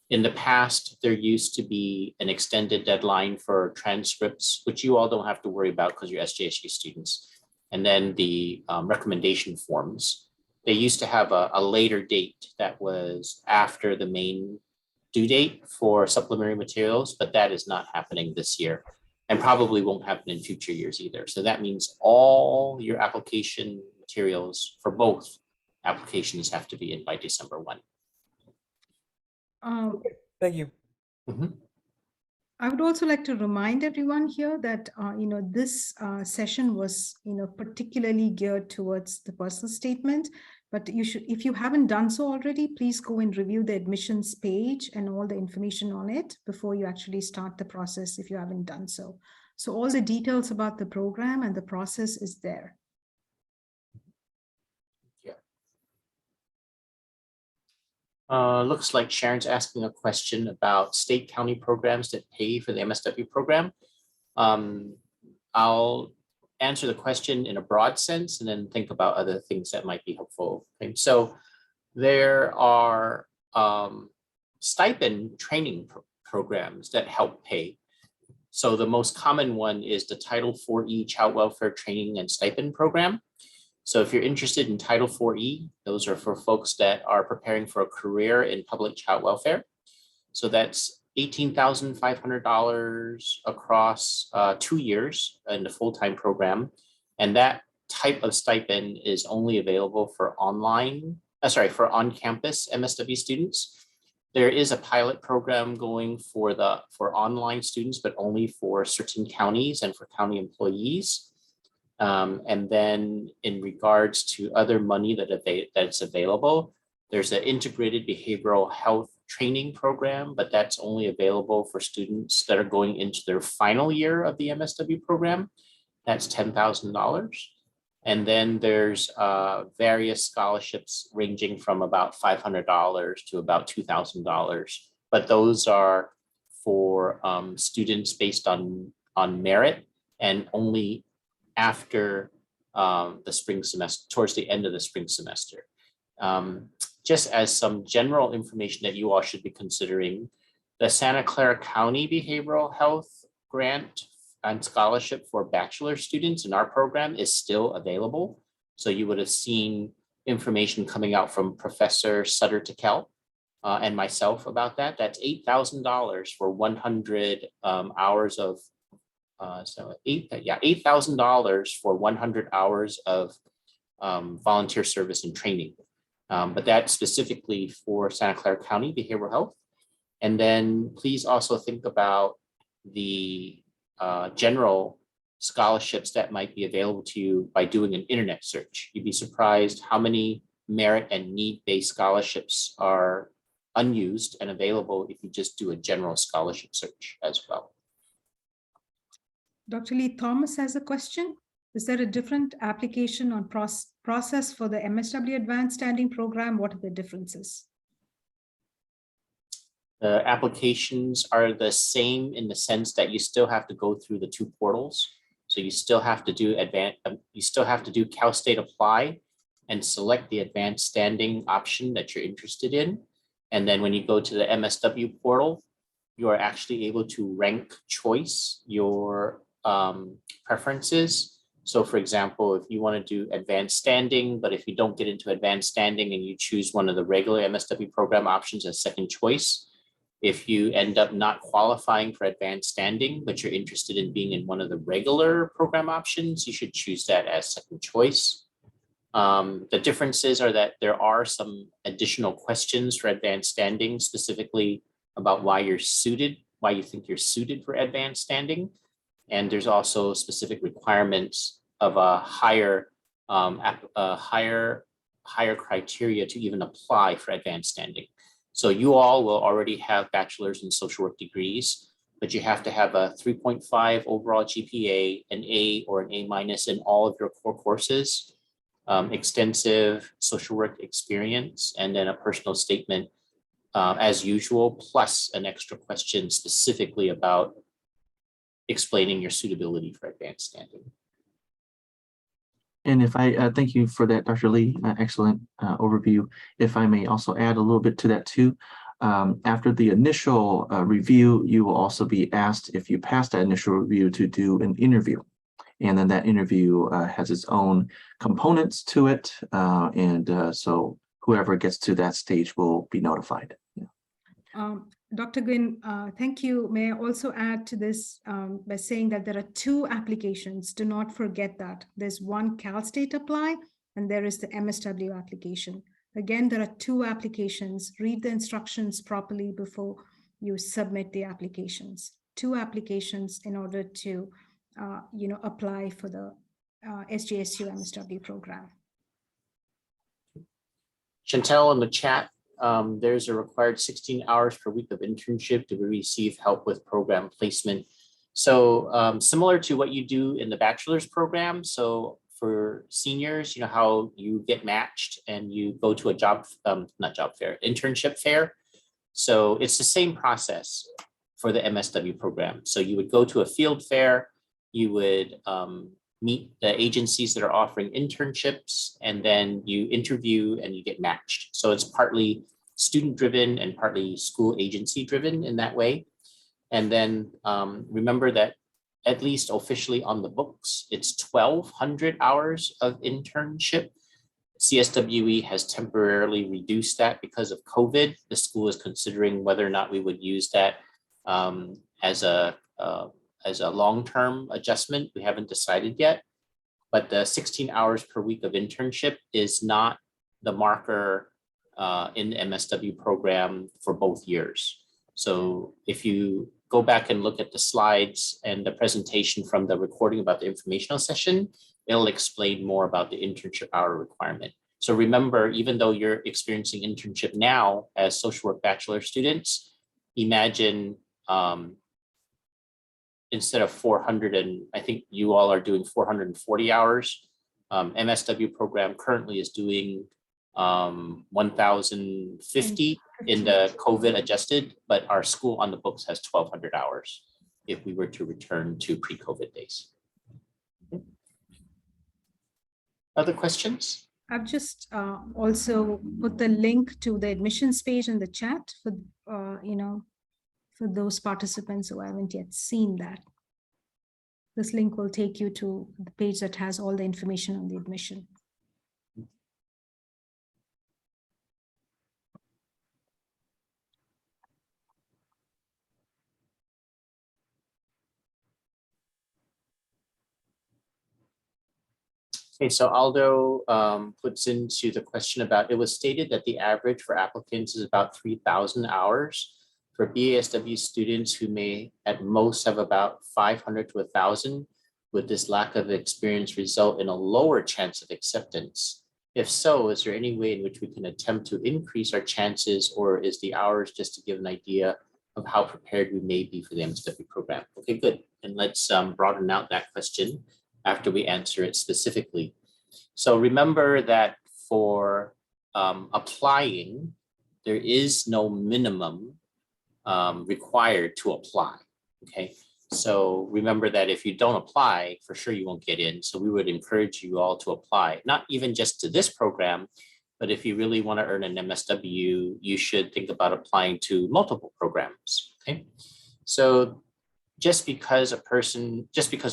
In the past, there used to be an extended deadline for transcripts, which you all don't have to worry about because you're SJSU students. And then the recommendation forms, they used to have a later date that was after the main due date for supplementary materials, but that is not happening this year and probably won't happen in future years either. So that means all your application materials for both applications have to be in by December 1. Thank you. Mm-hmm. I would also like to remind everyone here that this session was particularly geared towards the personal statement, but you should, if you haven't done so already, please go and review the admissions page and all the information on it before you actually start the process if you haven't done so. So all the details about the program and the process is there. Looks like Sharon's asking a question about state county programs that pay for the MSW program. I'll answer the question in a broad sense and then think about other things that might be helpful. Okay, so there are stipend training programs that help pay. So the most common one is the Title IV Child Welfare Training and Stipend Program. So if you're interested in Title IV-E, those are for folks that are preparing for a career in public child welfare. So that's $18,500 across 2 years in the full-time program. And that type of stipend is only available for for on-campus MSW students. There is a pilot program going for online students, but only for certain counties and for county employees. And then in regards to other money that's available, there's an integrated behavioral health training program, but that's only available for students that are going into their final year of the MSW program. That's $10,000. And then there's various scholarships ranging from about $500 to about $2,000. But those are for students based on merit and only after the spring semester, towards the end of the spring semester. Just as some general information that you all should be considering, the Santa Clara County Behavioral Health Grant and Scholarship for bachelor students in our program is still available. So you would have seen information coming out from Professor Sutter Tikel and myself about that. That's $8,000 for 100 hours of $8,000 for 100 hours of volunteer service and training. But that's specifically for Santa Clara County Behavioral Health. And then please also think about the general scholarships that might be available to you by doing an internet search. You'd be surprised how many merit and need-based scholarships are unused and available if you just do a general scholarship search as well. Dr. Lee Thomas has a question. Is there a different application on process for the MSW Advanced Standing Program? What are the differences? The applications are the same in the sense that you still have to go through the 2 portals. So you still have to do Cal State Apply and select the advanced standing option that you're interested in. And then when you go to the MSW portal, you are actually able to rank choice your preferences. So for example, if you want to do advanced standing, but if you don't get into advanced standing and you choose one of the regular MSW program options as second choice, if you end up not qualifying for advanced standing, but you're interested in being in one of the regular program options, you should choose that as second choice. The differences are that there are some additional questions for advanced standing, specifically about why you think you're suited for advanced standing. And there's also specific requirements of a higher criteria to even apply for advanced standing. So you all will already have bachelor's in social work degrees, but you have to have a 3.5 overall GPA, an A or an A- in all of your core courses, extensive social work experience, and then a personal statement as usual, plus an extra question specifically about explaining your suitability for advanced standing. And if I thank you for that, Dr. Lee, excellent overview. If I may also add a little bit to that too. After the initial review, you will also be asked, if you pass that initial review, to do an interview. And then that interview has its own components to it. So whoever gets to that stage will be notified. Yeah. Dr. Gwynn, thank you. May I also add to this by saying that there are 2 applications. Do not forget that. There's one Cal State Apply, and there is the MSW application. Again, there are 2 applications. Read the instructions properly before you submit the applications. 2 applications in order to apply for the SJSU MSW program. Chantel in the chat, there's a required 16 hours per week of internship to receive help with program placement. So similar to what you do in the bachelor's program. So for seniors, you know how you get matched and you go to a internship fair. So it's the same process for the MSW program. So you would go to a field fair, you would meet the agencies that are offering internships, and then you interview and you get matched. So it's partly student driven and partly school agency driven in that way. And then remember that at least officially on the books, it's 1,200 hours of internship. CSWE has temporarily reduced that because of COVID. The school is considering whether or not we would use that as a long-term adjustment. We haven't decided yet, but the 16 hours per week of internship is not the marker in the MSW program for both years. So if you go back and look at the slides and the presentation from the recording about the informational session, it'll explain more about the internship hour requirement. So remember, even though you're experiencing internship now as social work bachelor students, imagine instead of 400, and I think you all are doing 440 hours, MSW program currently is doing 1,050 in the COVID adjusted, but our school on the books has 1,200 hours if we were to return to pre-COVID days. Other questions? I've just also put the link to the admissions page in the chat for, for those participants who haven't yet seen that. This link will take you to the page that has all the information on the admission. Okay, so Aldo puts into the question about, it was stated that the average for applicants is about 3,000 hours. For BASW students who may at most have about 500 to 1,000, would this lack of experience result in a lower chance of acceptance? If so, is there any way in which we can attempt to increase our chances, or is the hours just to give an idea of how prepared we may be for the MSW program? Okay, good. And let's broaden out that question after we answer it specifically. So remember that for applying, there is no minimum required to apply, okay? So remember that if you don't apply, for sure you won't get in. So we would encourage you all to apply, not even just to this program, but if you really want to earn an MSW, you should think about applying to multiple programs, okay? So just because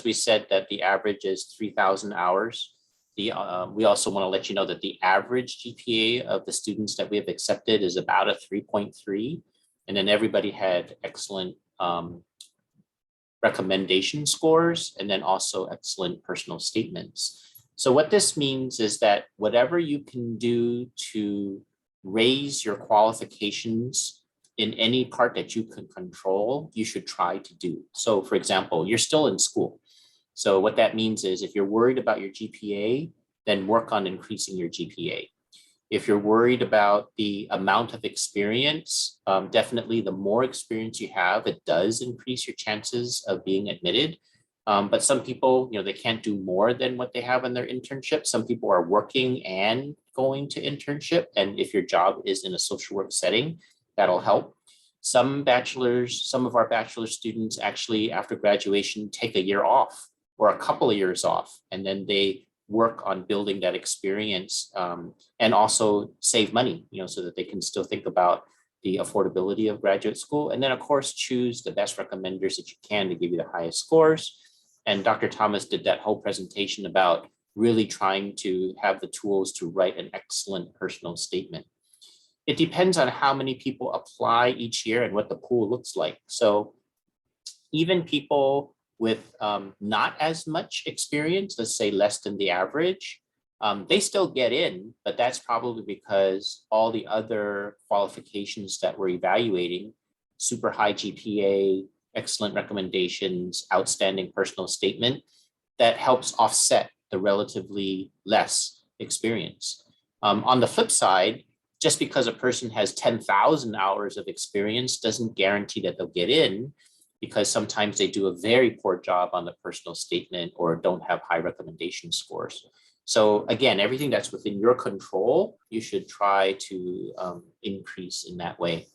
we said that the average is 3,000 hours, we also want to let you know that the average GPA of the students that we have accepted is about a 3.3, and then everybody had excellent recommendation scores, and then also excellent personal statements. So what this means is that whatever you can do to raise your qualifications in any part that you can control, you should try to do. So for example, you're still in school. So what that means is if you're worried about your GPA, then work on increasing your GPA. If you're worried about the amount of experience, definitely the more experience you have, it does increase your chances of being admitted. But some people, they can't do more than what they have in their internship. Some people are working and going to internship. And if your job is in a social work setting, that'll help. Some of our bachelor students actually after graduation take a year off or a couple of years off, and then they work on building that experience and also save money, so that they can still think about the affordability of graduate school. And then of course, choose the best recommenders that you can to give you the highest scores. And Dr. Thomas did that whole presentation about really trying to have the tools to write an excellent personal statement. It depends on how many people apply each year and what the pool looks like. So even people with not as much experience, let's say less than the average, they still get in, but that's probably because all the other qualifications that we're evaluating, super high GPA, excellent recommendations, outstanding personal statement, that helps offset the relatively less experience. On the flip side, just because a person has 10,000 hours of experience doesn't guarantee that they'll get in, because sometimes they do a very poor job on the personal statement or don't have high recommendation scores. So again, everything that's within your control, you should try to increase in that way.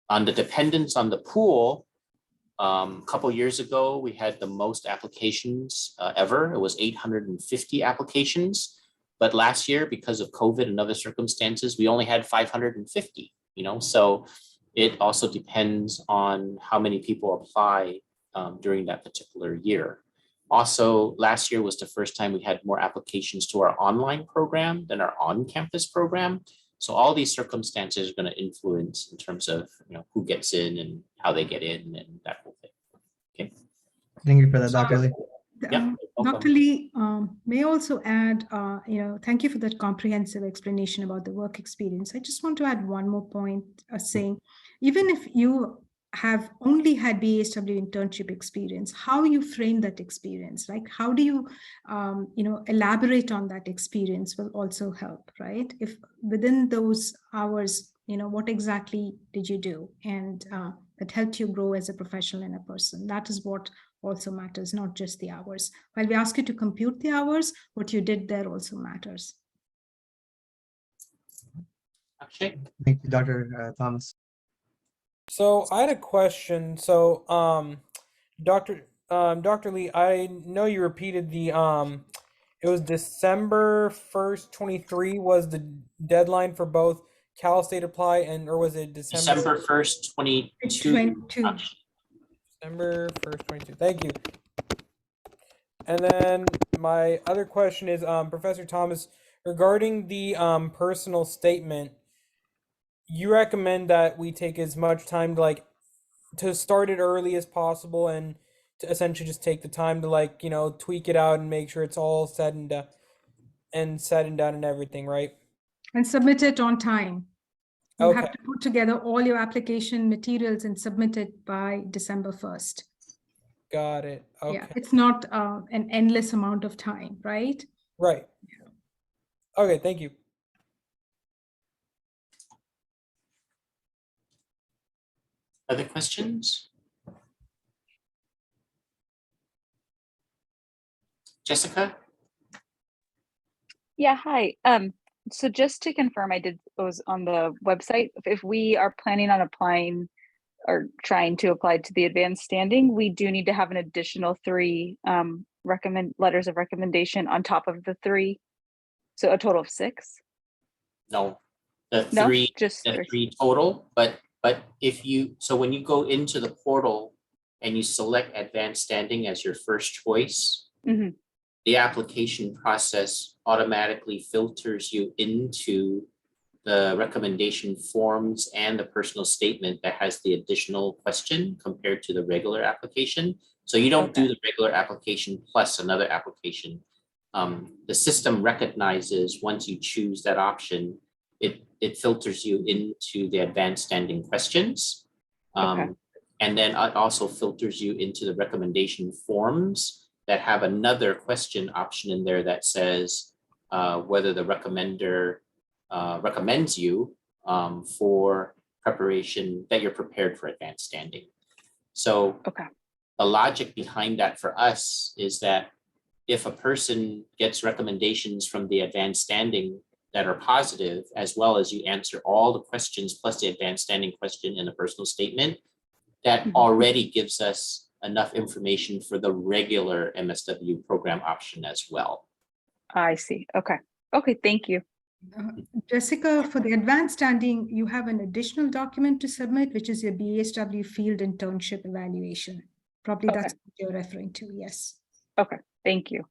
On the dependence on the pool, a couple years ago, we had the most applications ever. It was 850 applications. But last year, because of COVID and other circumstances, we only had 550, so it also depends on how many people apply during that particular year. Also, last year was the first time we had more applications to our online program than our on-campus program. So all these circumstances are going to influence in terms of who gets in and how they get in and that whole thing. Okay. Thank you for that, Dr. Lee. Yeah, Dr. Lee, may I also add, thank you for that comprehensive explanation about the work experience. I just want to add one more point, saying, even if you have only had BASW internship experience, how you frame that experience, like how do you, elaborate on that experience will also help, right? If within those hours, what exactly did you do? And that helped you grow as a professional and a person. That is what also matters, not just the hours. While we ask you to compute the hours, what you did there also matters. Akshay? Thank you, Dr. Thomas. So I had a question. So, Dr. Lee, I know you repeated the it was December 1st, 23 was the deadline for both Cal State Apply or was it December 1st, 22. 22. December 1st, 22. Thank you. And then my other question is, Professor Thomas, regarding the personal statement, you recommend that we take as much time to start it early as possible and to essentially just take the time to tweak it out and make sure it's all said and done and everything, right? And submit it on time. You Okay. have to put together all your application materials and submit it by December 1st. Got it. Okay. Yeah, it's not an endless amount of time, right? Right. Okay, thank you. Other questions? Jessica? Yeah, hi. So just to confirm, was on the website. If we are planning on applying or trying to apply to the advanced standing, we do need to have an additional 3 letters of recommendation on top of the 3. So a total of 6. No, the No, three, just the 3. 3 total, but when you go into the portal and you select advanced standing as your first choice, Mhm. the application process automatically filters you into the recommendation forms and the personal statement that has the additional question compared to the regular application. So you don't do the regular application plus another application. The system recognizes once you choose that option, it filters you into the advanced standing questions. And then it also filters you into the recommendation forms that have another question option in there that says whether the recommender recommends you for preparation, that you're prepared for advanced standing. So the logic behind that for us is that if a person gets recommendations from the advanced standing that are positive, as well as you answer all the questions plus the advanced standing question in the personal statement, that already gives us enough information for the regular MSW program option as well. I see. Okay. Okay, thank you. Jessica, for the advanced standing, you have an additional document to submit, which is your BASW field internship evaluation. Probably that's what you're referring to, yes. Okay, thank you.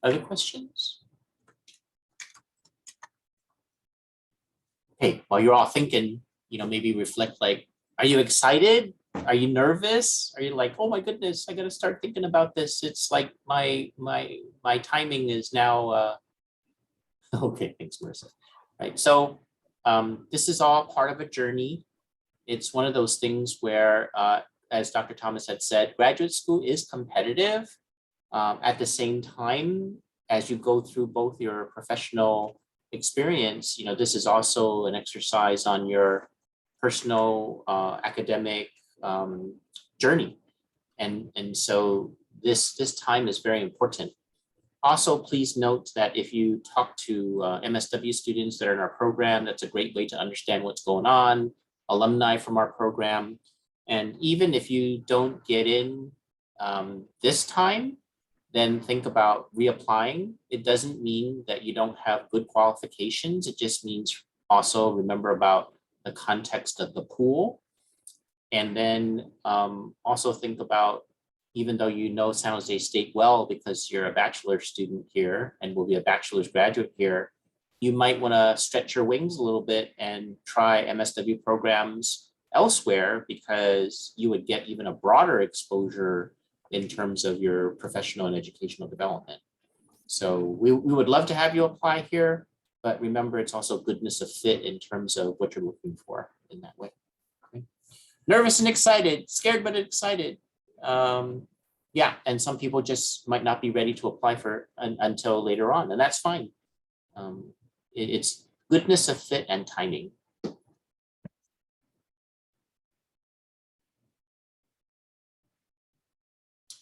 Other questions? Okay, while you're all thinking, maybe reflect are you excited? Are you nervous? Are you like, oh my goodness, I got to start thinking about this. It's like my timing is now, okay, thanks, Marissa. Right, so this is all part of a journey. It's one of those things where, as Dr. Thomas had said, graduate school is competitive. At the same time, as you go through both your professional experience, this is also an exercise on your personal academic journey. And so this time is very important. Also, please note that if you talk to MSW students that are in our program, that's a great way to understand what's going on, alumni from our program. And even if you don't get in this time, then think about reapplying. It doesn't mean that you don't have good qualifications. It just means also remember about the context of the pool. And then also think about, even though you know San Jose State well because you're a bachelor's student here and will be a bachelor's graduate here, you might want to stretch your wings a little bit and try MSW programs elsewhere, because you would get even a broader exposure in terms of your professional and educational development. So we would love to have you apply here, but remember, it's also goodness of fit in terms of what you're looking for in that way. Okay. Nervous and excited, scared but excited. Yeah, and some people just might not be ready to apply for until later on, and that's fine. It's goodness of fit and timing.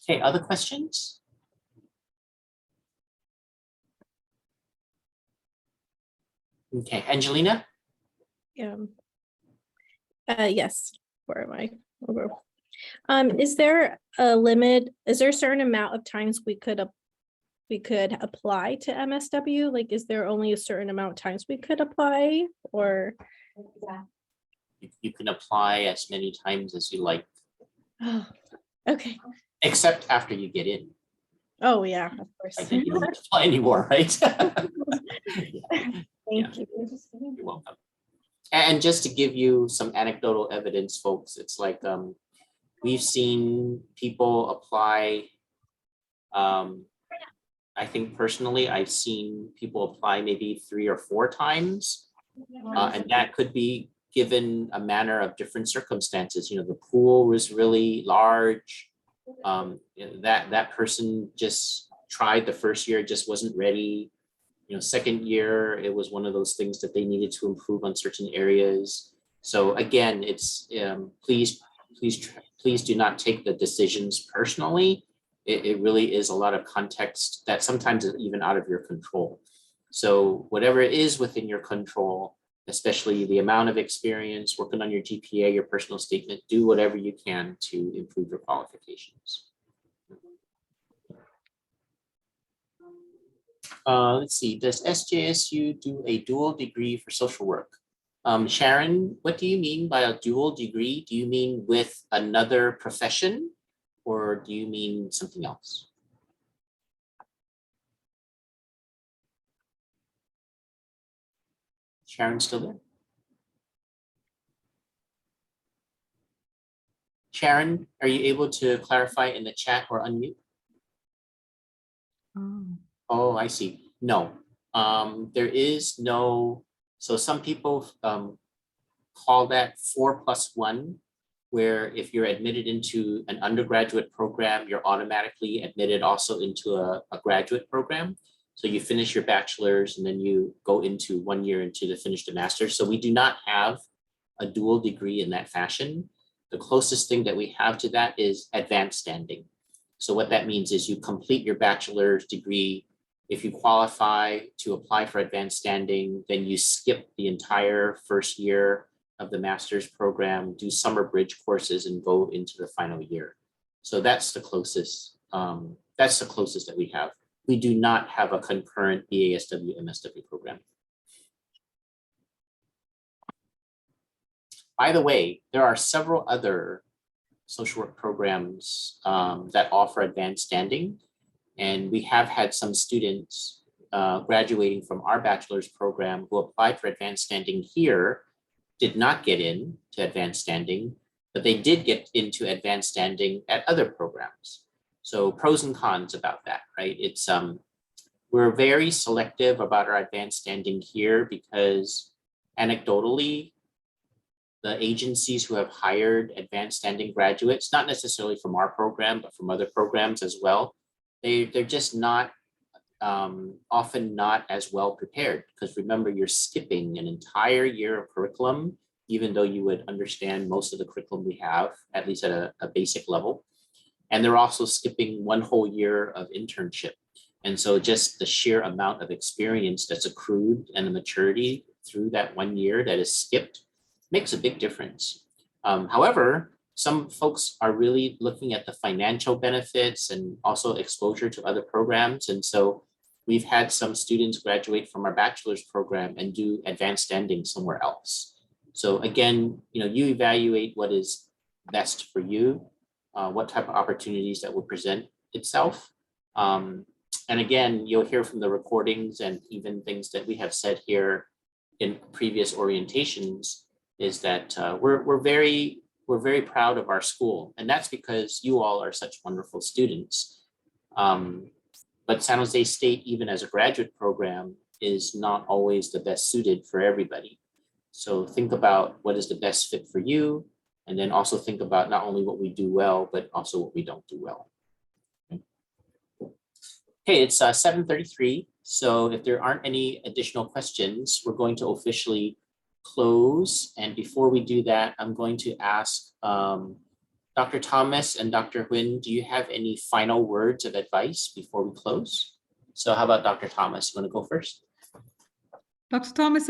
Okay, other questions? Okay, Angelina? Yeah. Yes, where am I? Over. Is there a limit? Is there a certain amount of times we could apply to MSW? Like, is there only a certain amount of times we could apply, or? You can apply as many times as you like, Oh, okay. except after you get in. Oh, yeah, of course. I think you don't have to apply anymore, right? Thank you. You're welcome. And just to give you some anecdotal evidence, folks, it's like we've seen people apply. I think personally, I've seen people apply maybe 3 or 4 times. And that could be given a manner of different circumstances. You know, the pool was really large. That person just tried the first year, just wasn't ready. You know, second year, it was one of those things that they needed to improve on certain areas. So again, it's please do not take the decisions personally. It really is a lot of context that sometimes is even out of your control. So whatever it is within your control, especially the amount of experience, working on your GPA, your personal statement, do whatever you can to improve your qualifications. Let's see, does SJSU do a dual degree for social work? Sharon, what do you mean by a dual degree? Do you mean with another profession, or do you mean something else? Sharon still there? Sharon, are you able to clarify in the chat or unmute? Oh, I see. No, there is no, so some people call that 4+1, where if you're admitted into an undergraduate program, you're automatically admitted also into a graduate program. So you finish your bachelor's and then you go into 1 year into to finish the master's. So we do not have a dual degree in that fashion. The closest thing that we have to that is advanced standing. So what that means is you complete your bachelor's degree. If you qualify to apply for advanced standing, then you skip the entire first year of the master's program, do summer bridge courses, and go into the final year. So that's the closest. That's the closest that we have. We do not have a concurrent BASW MSW program. By the way, there are several other social work programs that offer advanced standing. And we have had some students graduating from our bachelor's program who applied for advanced standing here, did not get in to advanced standing, but they did get into advanced standing at other programs. So pros and cons about that, right? It's we're very selective about our advanced standing here because anecdotally, the agencies who have hired advanced standing graduates, not necessarily from our program, but from other programs as well, they're just not often not as well prepared, because remember, you're skipping an entire year of curriculum, even though you would understand most of the curriculum we have, at least at a basic level. And they're also skipping 1 whole year of internship. And so just the sheer amount of experience that's accrued and the maturity through that 1 year that is skipped makes a big difference. However, some folks are really looking at the financial benefits and also exposure to other programs. And so we've had some students graduate from our bachelor's program and do advanced standing somewhere else. So again, you evaluate what is best for you, what type of opportunities that will present itself. And again, you'll hear from the recordings and even things that we have said here in previous orientations is that we're very proud of our school. And that's because you all are such wonderful students. But San Jose State, even as a graduate program, is not always the best suited for everybody. So think about what is the best fit for you, and then also think about not only what we do well, but also what we don't do well. Okay, it's 7:33. So if there aren't any additional questions, we're going to officially close. And before we do that, I'm going to ask Dr. Thomas and Dr. Huynh, do you have any final words of advice before we close? So how about Dr. Thomas? You want to go first? Dr. Thomas,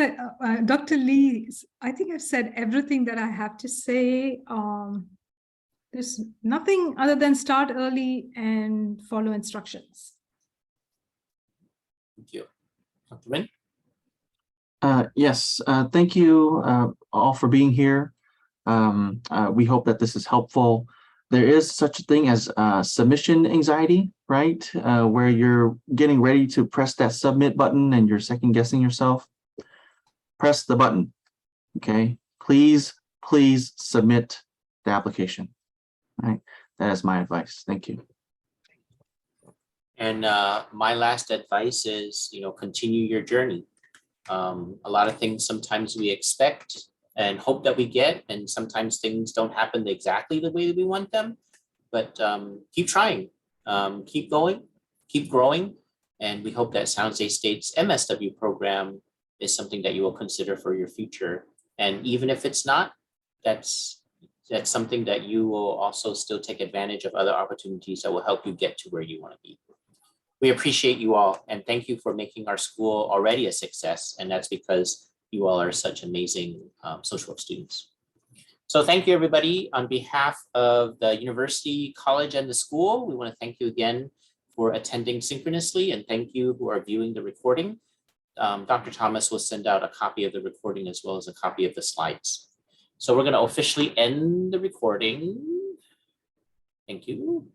Dr. Lee, I think I've said everything that I have to say. There's nothing other than start early and follow instructions. Thank you. Dr. Huynh? Yes, thank you all for being here. We hope that this is helpful. There is such a thing as submission anxiety, right? Where you're getting ready to press that submit button and you're second guessing yourself. Press the button, okay? Please submit the application, right? That is my advice. Thank you. And my last advice is, continue your journey. A lot of things sometimes we expect and hope that we get, and sometimes things don't happen exactly the way that we want them, but keep trying, keep going, keep growing. And we hope that San Jose State's MSW program is something that you will consider for your future. And even if it's not, that's something that you will also still take advantage of other opportunities that will help you get to where you want to be. We appreciate you all, and thank you for making our school already a success. And that's because you all are such amazing social work students. So thank you, everybody. On behalf of the university, college, and the school, we want to thank you again for attending synchronously, and thank you who are viewing the recording. Dr. Thomas will send out a copy of the recording as well as a copy of the slides. So we're going to officially end the recording. Thank you.